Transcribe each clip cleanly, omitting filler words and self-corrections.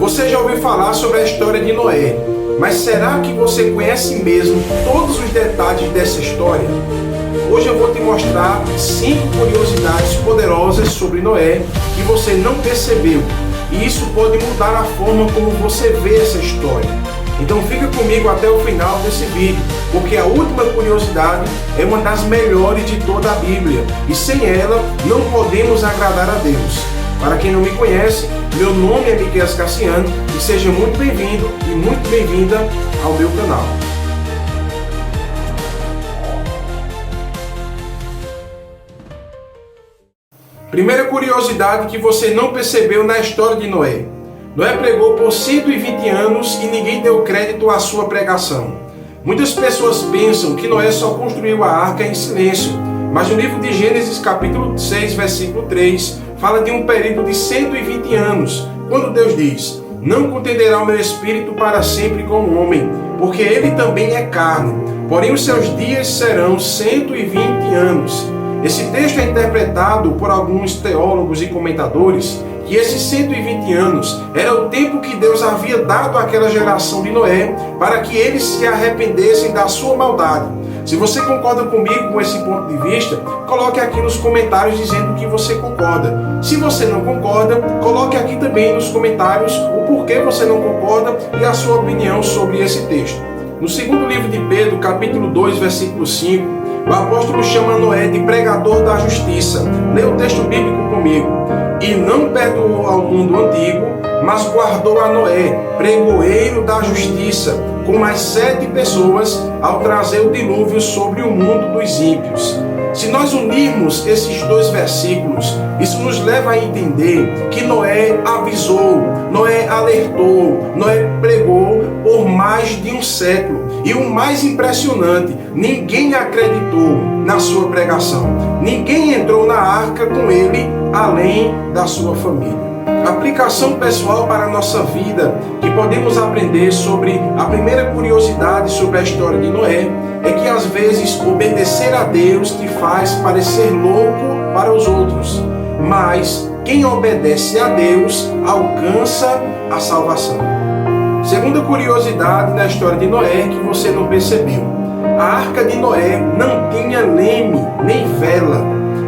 Você já ouviu falar sobre a história de Noé, mas será que você conhece mesmo todos os detalhes dessa história? Hoje eu vou te mostrar 5 curiosidades poderosas sobre Noé que você não percebeu, e isso pode mudar a forma como você vê essa história. Então fica comigo até o final desse vídeo, porque a última curiosidade é uma das melhores de toda a Bíblia, e sem ela não podemos agradar a Deus. Para quem não me conhece, meu nome é Miqueias Cassiano e seja muito bem-vindo e muito bem-vinda ao meu canal. Primeira curiosidade que você não percebeu na história de Noé. Noé pregou por 120 anos e ninguém deu crédito à sua pregação. Muitas pessoas pensam que Noé só construiu a arca em silêncio, mas no livro de Gênesis capítulo 6, versículo 3, fala de um período de 120 anos, quando Deus diz: "Não contenderá o meu espírito para sempre com o homem, porque ele também é carne, porém os seus dias serão 120 anos." Esse texto é interpretado por alguns teólogos e comentadores que esses 120 anos era o tempo que Deus havia dado àquela geração de Noé para que eles se arrependessem da sua maldade. Se você concorda comigo com esse ponto de vista, coloque aqui nos comentários dizendo que você concorda. Se você não concorda, coloque aqui também nos comentários o porquê você não concorda e a sua opinião sobre esse texto. No segundo livro de Pedro, capítulo 2, versículo 5, o apóstolo chama Noé de pregador da justiça. Lê o texto bíblico comigo. "E não perdoou ao mundo antigo, mas guardou a Noé, pregoeiro da justiça, com mais 7 pessoas, ao trazer o dilúvio sobre o mundo dos ímpios." Se nós unirmos esses 2 versículos, isso nos leva a entender que Noé avisou, Noé alertou, Noé pregou por mais de um século. E o mais impressionante, ninguém acreditou na sua pregação. Ninguém entrou na arca com ele, além da sua família. Aplicação pessoal para a nossa vida que podemos aprender sobre a primeira curiosidade sobre a história de Noé é que às vezes obedecer a Deus te faz parecer louco para os outros, mas quem obedece a Deus alcança a salvação. Segunda curiosidade na história de Noé que você não percebeu: a arca de Noé não tinha leme nem vela.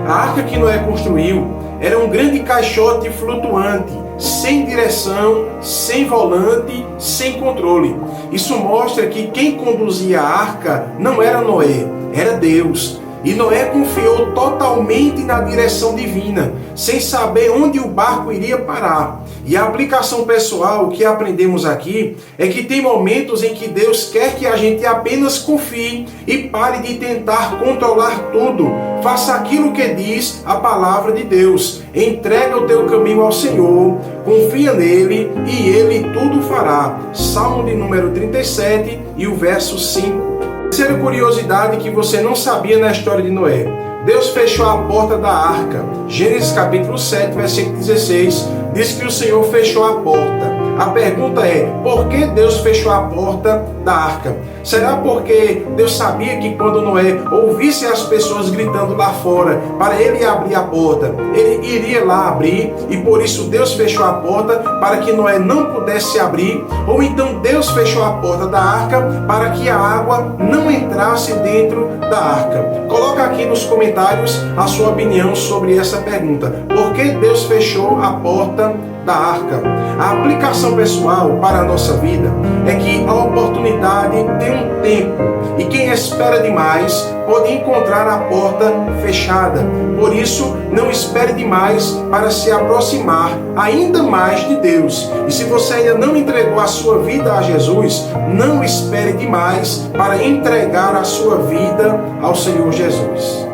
A arca que Noé construiu era um grande caixote flutuante, sem direção, sem volante, sem controle. Isso mostra que quem conduzia a arca não era Noé, era Deus. E Noé confiou totalmente na direção divina, sem saber onde o barco iria parar. E a aplicação pessoal que aprendemos aqui é que tem momentos em que Deus quer que a gente apenas confie e pare de tentar controlar tudo. Faça aquilo que diz a palavra de Deus. Entrega o teu caminho ao Senhor, confia nele e ele tudo fará. Salmo de número 37 e o verso 5. Terceira curiosidade que você não sabia na história de Noé: Deus fechou a porta da arca. Gênesis capítulo 7, versículo 16, diz que o Senhor fechou a porta. A pergunta é: por que Deus fechou a porta da arca? Será porque Deus sabia que quando Noé ouvisse as pessoas gritando lá fora para ele abrir a porta, ele iria lá abrir, e por isso Deus fechou a porta para que Noé não pudesse abrir? Ou então Deus fechou a porta da arca para que a água não entrasse dentro da arca? Coloca aqui nos comentários a sua opinião sobre essa pergunta. Por que Deus fechou a porta da arca? A aplicação pessoal para a nossa vida é que a oportunidade tem um tempo, e quem espera demais pode encontrar a porta fechada. Por isso, não espere demais para se aproximar ainda mais de Deus. E se você ainda não entregou a sua vida a Jesus, não espere demais para entregar a sua vida ao Senhor Jesus.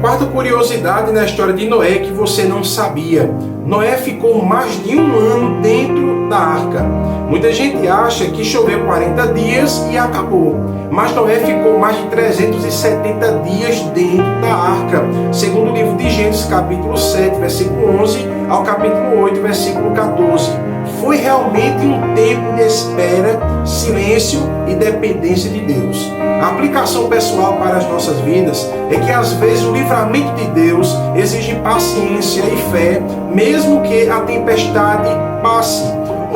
Quarta curiosidade na história de Noé que você não sabia: Noé ficou mais de 1 ano dentro da arca. Muita gente acha que choveu 40 dias e acabou, mas Noé ficou mais de 370 dias dentro da arca, segundo o livro de Gênesis capítulo 7, versículo 11 ao capítulo 8, versículo 14. Foi realmente um tempo de espera, silêncio e dependência de Deus. A aplicação pessoal para as nossas vidas é que às vezes o livramento de Deus exige paciência e fé, mesmo que a tempestade passe.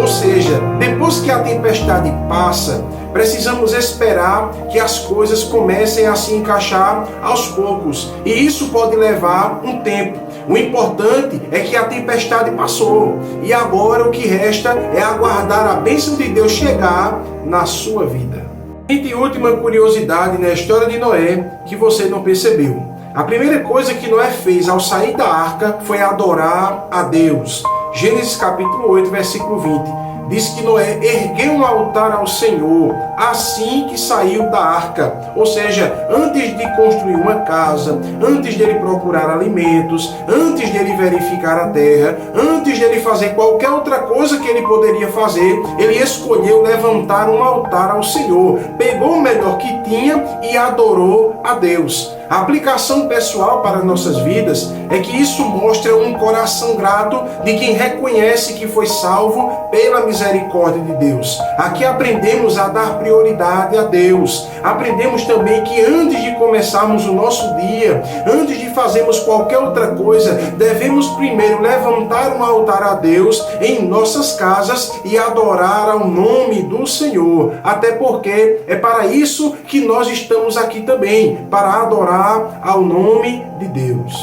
Ou seja, depois que a tempestade passa, precisamos esperar que as coisas comecem a se encaixar aos poucos. E isso pode levar um tempo. O importante é que a tempestade passou. E agora o que resta é aguardar a bênção de Deus chegar na sua vida. E última curiosidade na história de Noé que você não percebeu. A primeira coisa que Noé fez ao sair da arca foi adorar a Deus. Gênesis capítulo 8, versículo 20. Diz que Noé ergueu um altar ao Senhor assim que saiu da arca. Ou seja, antes de construir uma casa, antes de ele procurar alimentos, antes de ele verificar a terra, antes de ele fazer qualquer outra coisa que ele poderia fazer, ele escolheu levantar um altar ao Senhor. Pegou o melhor que tinha e adorou a Deus. A aplicação pessoal para nossas vidas é que isso mostra um coração grato de quem reconhece que foi salvo pela misericórdia de Deus. Aqui aprendemos a dar prioridade a Deus. Aprendemos também que antes de começarmos o nosso dia, antes de fazermos qualquer outra coisa, devemos primeiro levantar um altar a Deus em nossas casas e adorar ao nome do Senhor. Até porque é para isso que nós estamos aqui também, para adorar ao nome de Deus.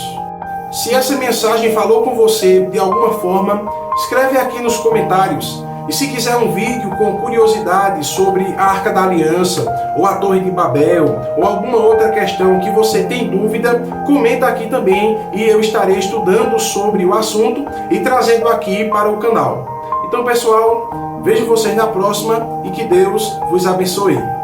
Se essa mensagem falou com você de alguma forma, escreve aqui nos comentários. E se quiser um vídeo com curiosidades sobre a Arca da Aliança, ou a Torre de Babel, ou alguma outra questão que você tem dúvida, comenta aqui também e eu estarei estudando sobre o assunto e trazendo aqui para o canal. Então, pessoal, vejo vocês na próxima e que Deus vos abençoe.